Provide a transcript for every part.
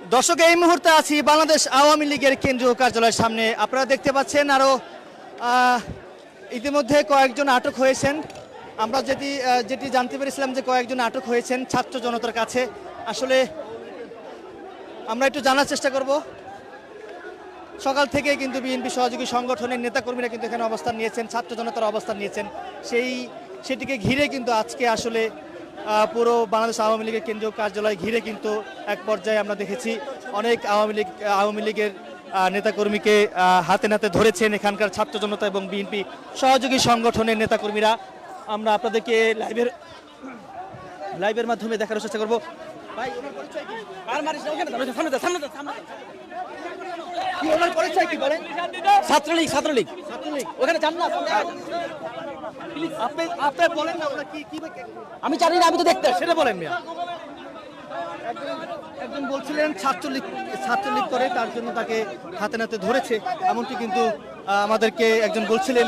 দর্শক, এই মুহূর্তে আছি বাংলাদেশ আওয়ামী লীগের কেন্দ্রীয় কার্যালয়ের সামনে। আপনারা দেখতে পাচ্ছেন আরো ইতিমধ্যে কয়েকজন আটক হয়েছেন। আমরা যেটি জানতে পেরেছিলাম যে কয়েকজন আটক হয়েছেন ছাত্র জনতার কাছে। আসলে আমরা একটু জানার চেষ্টা করব। সকাল থেকে কিন্তু বিএনপি সহযোগী সংগঠনের নেতাকর্মীরা কিন্তু এখানে অবস্থান নিয়েছেন, ছাত্র জনতার অবস্থান নিয়েছেন। সেটিকে ঘিরে কিন্তু আজকে আসলে পুরো বাংলাদেশ আওয়ামী লীগের কেন্দ্রীয় কার্যালয় ঘিরে কিন্তু এক পর্যায়ে আমরা দেখেছি অনেক আওয়ামী লীগের নেতাকর্মীকে হাতে নাতে ধরেছেন এখানকার ছাত্র জনতা এবং বিএনপি সহযোগী সংগঠনের নেতাকর্মীরা। আমরা আপনাদেরকে লাইভের মাধ্যমে দেখার চেষ্টা করবো। ভাই, ওনার পরিচয় কি? ওনার পরিচয় কি বলেন? ছাত্রলীগ ওখানে যান না। আপনি বলেন না, আমি জানি না, আমি তো দেখতে সেটা বলেন মিয়া। একজন বলছিলেন ছাত্রলীগ করে, তার জন্য তাকে হাতে নাতে ধরেছে, এমনটি কিন্তু আমাদেরকে একজন বলছিলেন।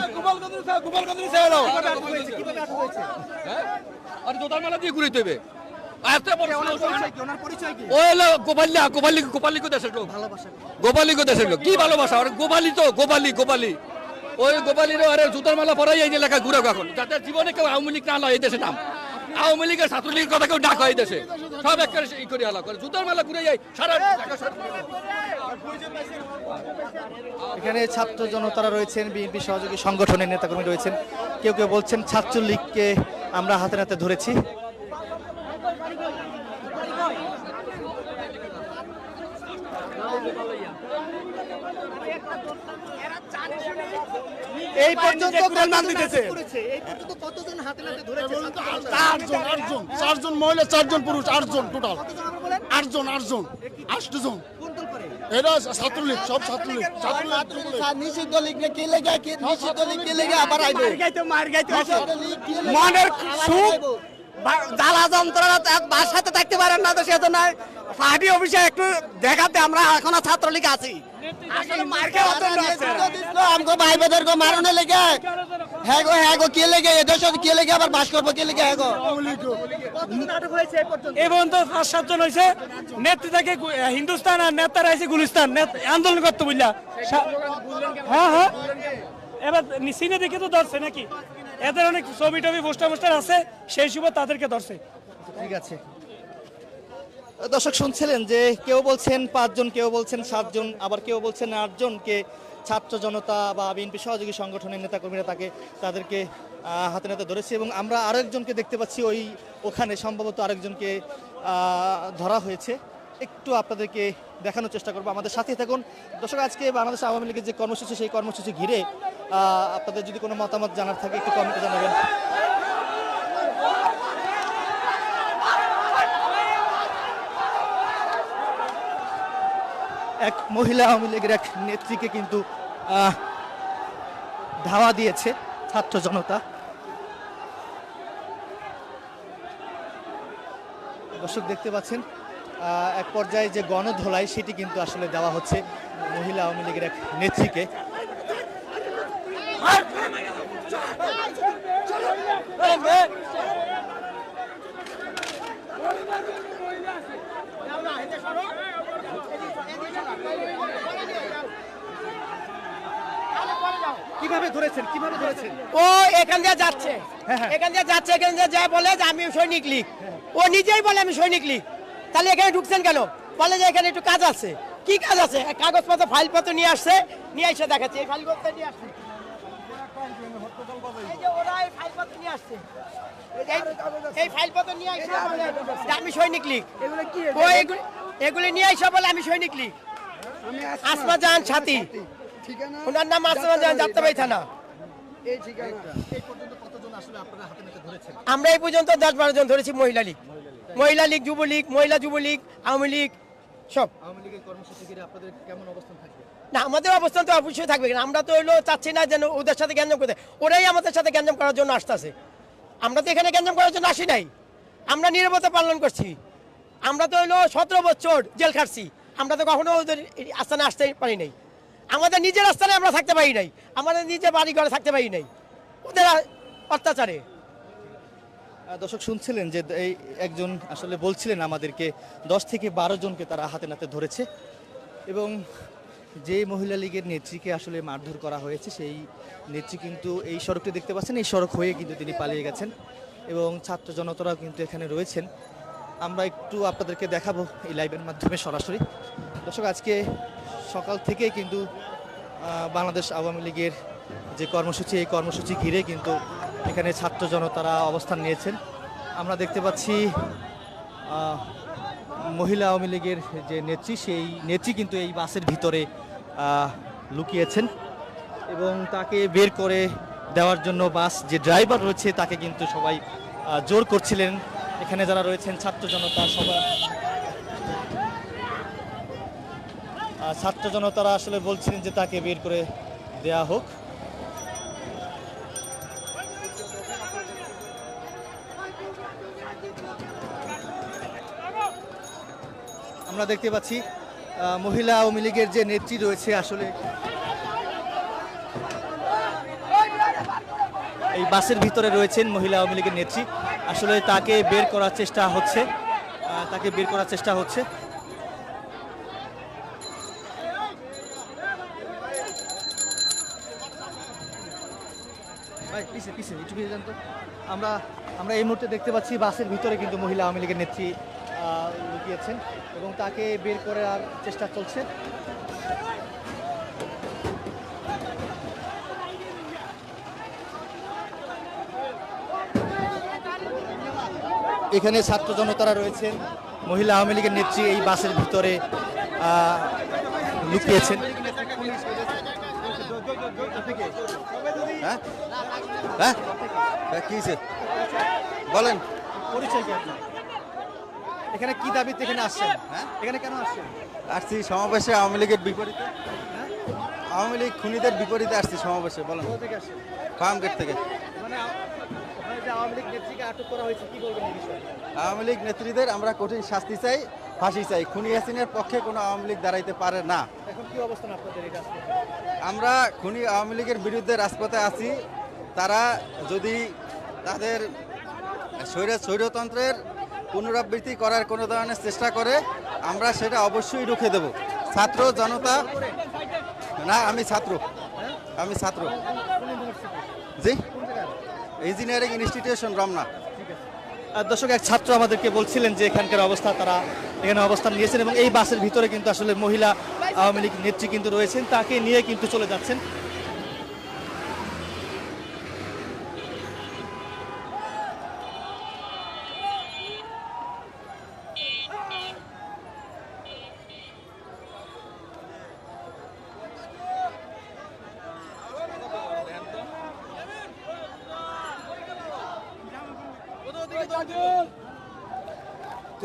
কি ভালোবাসা? গোপালি তো গোপালি ওই গোপালির জুতার মালা পরাই এই লেখা ঘুরে এখন, যাদের জীবনে কেউ আওয়ামী লীগ না লয় এই দেশে নাম। আওয়ামী লীগের ছাত্রলীগের কথা কেউ ডাক হয় এই দেশে, সব একটা ই করে আলা করে জুতার মালা ঘুরে যায় সারা। এখানে ছাত্র জনতারা রয়েছেন, বিএনপি সহযোগী সংগঠনের নেতাকর্মী রয়েছেন। কেউ কেউ বলছেন ছাত্রলীগকে আমরা হাতে নাতে ধরেছি। এই পর্যন্ত কতজন হাতে নাতে ধরেছে? চারজন মহিলা, 4 জন পুরুষ, 8 জন টোটাল। 8 জন এরা ছাত্রলীগ, সব ছাত্রলীগ। নিষিদ্ধ লীগ কে লেগে নিষিদ্ধ লীগ কে লেগে আবার আইবে মনের সুখ জ্বালা যন্ত্রণা বাসাতে থাকতে পারেন না, তো সেজন্য পার্টি অফিসে একটু দেখাতে আমরা এখনো ছাত্রলীগ আছি। নেত্রী থেকে হিন্দুস্তান আর নেতারা আছে গুলিস্তান আন্দোলন করতে বুঝলা। হ্যাঁ, এবার সিনে দেখে তো ধরছে নাকি, এদের অনেক ছবি টবি পোস্টার আছে, সেই সময় তাদেরকে ধরছে। ঠিক আছে দর্শক, শুনছিলেন যে কেউ বলছেন 5 জন, কেউ বলছেন 7 জন, আবার কেউ বলছেন 8 জনকে ছাত্র জনতা বা বিএনপি সহযোগী সংগঠনের নেতাকর্মীরা তাদেরকে হাতে নাতে ধরেছে। এবং আমরা আরো একজনকে দেখতে পাচ্ছি, ওখানে সম্ভবত আরেকজনকে ধরা হয়েছে। একটু আপনাদেরকে দেখানোর চেষ্টা করবো, আমাদের সাথে থাকুন দর্শক। আজকে বাংলাদেশ আওয়ামী লীগের যে কর্মসূচি, সেই কর্মসূচি ঘিরে আপনাদের যদি কোনো মতামত জানার থাকে একটু কমেন্টে জানাবেন। এক মহিলা আওয়ামী লীগের এক নেত্রীকে কিন্তু ধাওয়া দিয়েছে ছাত্র জনতা। দর্শক দেখতে পাচ্ছেন এক পর্যায়ে যে গণধোলাই, সেটি কিন্তু আসলে দেওয়া হচ্ছে মহিলা আওয়ামী লীগের এক নেত্রীকে। কিভাবে ধরেছেন? ও এখান দিয়ে যাচ্ছে, এখান দিয়ে যা বলে যে আমি সৈনিক লীগ, ও নিজেই বলে আমি সৈনিক লীগ। তাহলে এখানে ঢুকছেন কেন? বলে যে এখানে একটু কাজ আছে। কি কাজ আছে? কাগজপত্র ফাইলপত্র নিয়ে আসছে, নিয়ে এসে দেখাচ্ছে এই ফাইলপত্র নিয়ে আসছে। এই ফাইলপত্র নিয়ে এসে আমি সৈনিক লীগ, এগুলি নিয়ে এসে বলে আমি সৈনিক লীগ। আসমা জাহান সাথী, ওনার নাম আসমা জাহান, যাত্রাবাড়ি থানা। আমরা এই পর্যন্ত 10-12 জন ধরেছি। মহিলা লীগ, যুবলীগ, মহিলা যুবলীগ, আওয়ামী লীগ, সব। আওয়ামী লীগের কর্মসূচি ঘিরে আপনাদের কেমন অবস্থান থাকবে? না, আমাদের অবস্থান তো অবশ্যই থাকবে। আমরা তো চাচ্ছি না যেন ওদের সাথে গ্যাঞ্জাম করতে, ওরাই আমাদের সাথে গ্যাঞ্জাম করার জন্য আসতেছে। আমরা তো এখানে গ্যাঞ্জাম করার জন্য আসি নাই, আমরা নীরবতা পালন করছি। আমরা তো 17 বছর জেল খাটছি, আমরা তো কখনো ওদের আস্থানে আসতে পারি নাই। আমাদের নিজের আস্থানে আমরা থাকতে পারি নাই, আমাদের নিজের বাড়ি ঘরে থাকতে পারি নাই ওদের অত্যাচারে। দর্শক শুনছিলেন যে এই একজন আসলে বলছিলেন আমাদেরকে 10 থেকে 12 জনকে তারা হাতে নাতে ধরেছে এবং যে মহিলা লীগের নেত্রীকে আসলে মারধর করা হয়েছে সেই নেত্রী কিন্তু এই সড়কটি দেখতে পাচ্ছেন, এই সড়ক হয়ে কিন্তু তিনি পালিয়ে গেছেন এবং ছাত্র জনতারাও কিন্তু এখানে রয়েছেন। আমরা একটু আপনাদেরকে দেখাবো এই লাইভের মাধ্যমে সরাসরি। দর্শক আজকে সকাল থেকে কিন্তু বাংলাদেশ আওয়ামী লীগের যে কর্মসূচি, এই কর্মসূচি ঘিরে কিন্তু এখানে ছাত্র জনতারা অবস্থান নিয়েছেন। আমরা দেখতে পাচ্ছি মহিলা আওয়ামী লীগের যে নেত্রী, সেই নেত্রী কিন্তু এই বাসের ভিতরে লুকিয়েছেন এবং তাকে বের করে দেওয়ার জন্য বাস যে ড্রাইভার রয়েছে তাকে কিন্তু সবাই জোর করছিলেন। এখানে যারা রয়েছেন ছাত্র জনতা, সবাই ছাত্র জনতারা আসলে বলছিলেন যে তাকে বের করে দেয়া হোক। আমরা দেখতে পাচ্ছি মহিলা আওয়ামী লীগের যে নেত্রী রয়েছে, আসলে এই বাসের ভিতরে রয়েছেন মহিলা আওয়ামী লীগের নেত্রী, আসলে তাকে বের করার চেষ্টা হচ্ছে, আমরা এই মুহূর্তে দেখতে পাচ্ছি বাসের ভিতরে কিন্তু মহিলা আওয়ামী লীগের নেত্রী লুকিয়েছেন এবং তাকে বের করার চেষ্টা চলছে। এখানে ছাত্র জনতারা রয়েছেন, মহিলা আওয়ামী লীগের নেত্রী এই বাসের ভিতরে লুকিয়েছেন। কি বলেন, পরিচয় কি আপনার? এখানে কি দাবিতে এখানে আসছেন? এখানে কেন আসছেন? আসছি সমাবেশে আওয়ামী লীগের বিপরীতে, আওয়ামী লীগ খুনিদের বিপরীতে আসছি সমাবেশে। বলেন, কোথা থেকে আসছেন? ফার্ম গেট থেকে। মানে ওখানে যে আওয়ামী লীগ নেত্রীকে আটক করা হয়েছে, কি বলবেন এই বিষয়ে? আওয়ামী লীগ নেত্রীদের আমরা কঠিন শাস্তি চাই, ফাঁসি চাই। খুনি হাসিনের পক্ষে কোনো আওয়ামী লীগ দাঁড়াইতে পারে না। এখন কি অবস্থান আপনাদের এই রাজপথে? আমরা খুনি আওয়ামী লীগের বিরুদ্ধে রাজপথে আছি। তারা যদি তাদের স্বৈরতন্ত্রের পুনরাবৃত্তি করার কোনো ধরনের চেষ্টা করে, আমরা সেটা অবশ্যই রুখে দেব। ছাত্র জনতা না, আমি ছাত্র। জি, ইঞ্জিনিয়ারিং ইনস্টিটিউশন রমনা। দর্শক, এক ছাত্র আমাদেরকে বলছিলেন যে এখানকার অবস্থা, তারা এখানে অবস্থান নিয়েছেন এবং এই বাসের ভিতরে কিন্তু আসলে মহিলা আওয়ামী লীগ নেত্রী কিন্তু রয়েছেন, তাকে নিয়ে কিন্তু চলে যাচ্ছেন।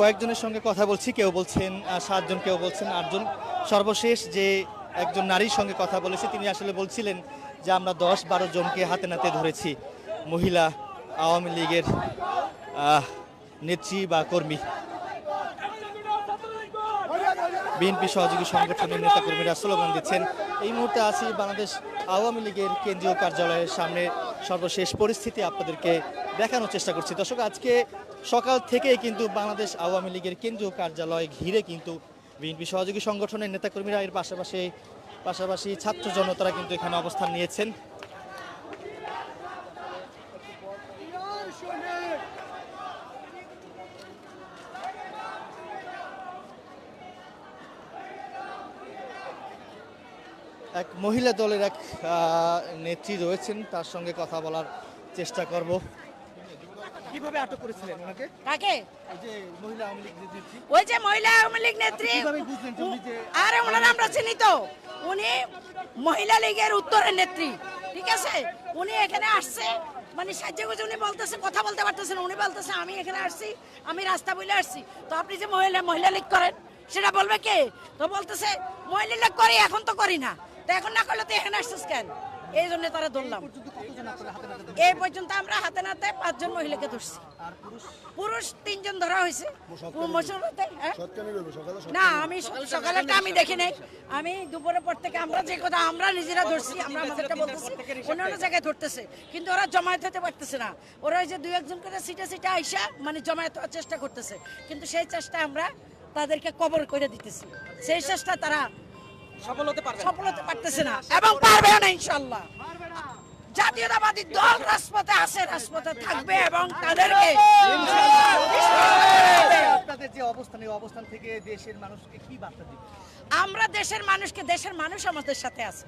কয়েকজনের সঙ্গে কথা বলছি, কেউ বলছেন 7 জন, কেউ বলছেন 8 জন। সর্বশেষ যে একজন নারীর সঙ্গে কথা বলেছি, তিনি আসলে বলছিলেন যে আমরা 10-12 জনকে হাতে নাতে ধরেছি, মহিলা আওয়ামী লীগের নেত্রী বা কর্মী। বিএনপি সহযোগী সংগঠনের নেতাকর্মীরা স্লোগান দিচ্ছেন। এই মুহূর্তে আছি বাংলাদেশ আওয়ামী লীগের কেন্দ্রীয় কার্যালয়ের সামনে। সর্বশেষ পরিস্থিতি আপনাদেরকে দেখানোর চেষ্টা করছি। দর্শক, আজকে সকাল থেকেই কিন্তু বাংলাদেশ আওয়ামী লীগের কেন্দ্রীয় কার্যালয় ঘিরে কিন্তু বিএনপি সহযোগী সংগঠনের নেতাকর্মীরা, এর পাশাপাশি ছাত্র জনতারা কিন্তু এখানে অবস্থান নিয়েছেন। এক মহিলা দলের এক নেত্রী রয়েছেন, তার সঙ্গে কথা বলার চেষ্টা করব। কিভাবে আটক করেছিলেন ওনাকে? কাকে? ওই যে মহিলা আওয়ামী লীগ নেত্রী। ওই যে মহিলা আওয়ামী লীগ নেত্রী। কিভাবে বুঝলেন যে উনি যে? আরে ওনার আমরা চিনি তো, উনি মহিলা লীগের উত্তরের নেত্রী, ঠিক আছে? উনি এখানে আসছে, মানে সাজ্জাগুজে উনি বলতেছে, কথা বলতে পারতেছেন, উনি বলতেছে আমি এখানে আসছি, আমি রাস্তা বলে আসছি। তো আপনি যে মহিলা লীগ করেন সেটা বলবে কে? তো বলতেছে মহিলা লীগ করি, এখন তো করি না। তো এখন না করলে তো এখানে আসছিস কেন? এই জন্য তারা ধরলাম। এই পর্যন্ত আমরা হাতে নাতে 5 জন মহিলাকে ধরছি, পুরুষ 3 জন ধরা হয়েছে। হ্যাঁ? না, আমি সকালেরটা আমি দেখি নাই, আমি দুপুরের পর থেকে আমরা যে কথা আমরা নিজেরা ধরছি, আমরা আমাদেরটা বলতেছি, অন্যান্য জায়গায় ধরতেছে, কিন্তু ওরা জমায়েত হতে পারতেছে না। ওরা ওই যে 2-1 করে সিটে আইসা মানে জমায়েত হওয়ার চেষ্টা করতেছে, কিন্তু সেই চেষ্টা আমরা তাদেরকে কবর করে দিতেছি। সেই চেষ্টা তারা সফল হতে পারতেছে না এবং পারবেও না ইনশাআল্লাহ। জাতীয়তাবাদী দল রাজপথে আছে, রাজপথে থাকবে এবং তাদেরকে আপনাদের যে অবস্থান, এই অবস্থান থেকে দেশের মানুষকে কি বার্তা দিবেন? আমরা দেশের মানুষ আমাদের সাথে আছে।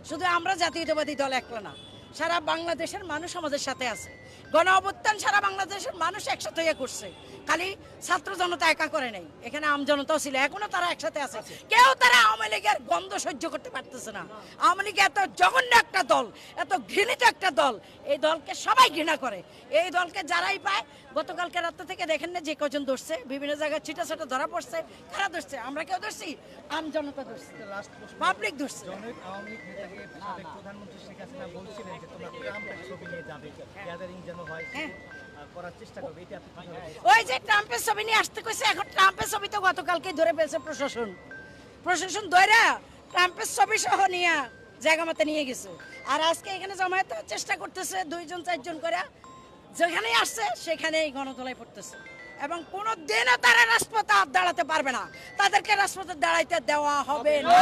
শুধু আমরা জাতীয়তাবাদী দল একলা না, সারা বাংলাদেশের মানুষ আমাদের সাথে আছে। গণ অভ্যুত্থান সারা বাংলাদেশের মানুষ একসাথে হয়ে করছে, খালি ছাত্র জনতা একা করে নাই, এখানে আম জনতাও ছিল, এখনো তারা একসাথে আছে। কেউ তারা আওয়ামী লীগের গন্ধ সহ্য করতে পারতেছে না। আওয়ামী লীগ এত জঘন্য একটা দল, এত ঘৃণিত একটা দল, এই দলকে সবাই ঘৃণা করে। এই দলকে যারাই পায়, গতকালকে রাত থেকে দেখেন না যে কজন ধরছে, বিভিন্ন জায়গায় ছিটা ছাটা ধরা পড়ছে। কারা ধরছে? আমরা কেউ ধরছি? আম জনতা ধরছে, পাবলিক ধরছে। জনৈক আওয়ামী লীগ নেতাকে সাবেক প্রধানমন্ত্রী শেখ হাসিনা বলছিলেন যে তোমরা ট্রাম্পের ছবি নিয়ে যাবে, গ্যাদারিং যেন হয়, করার চেষ্টা করবে, এটা আপনি কিভাবে দেখেন? ওই যে ট্রাম্পের ছবি নিয়ে আসতে কইছে, এখন ট্রাম্পের ছবি তো গতকালকে ধরে ফেলছে প্রশাসন ধরে ট্রাম্পের ছবি সহ নিয়ে জায়গা মতো নিয়ে গেছে। আর আজকে এখানে জমায়েত হওয়ার চেষ্টা করতেছে 2-4 করে, যেখানেই আসছে সেখানেই গণতলায় পড়তেছে এবং কোনো দিনও তারা রাজপথে আর দাঁড়াতে পারবে না, তাদেরকে রাজপথে দাঁড়াইতে দেওয়া হবে না।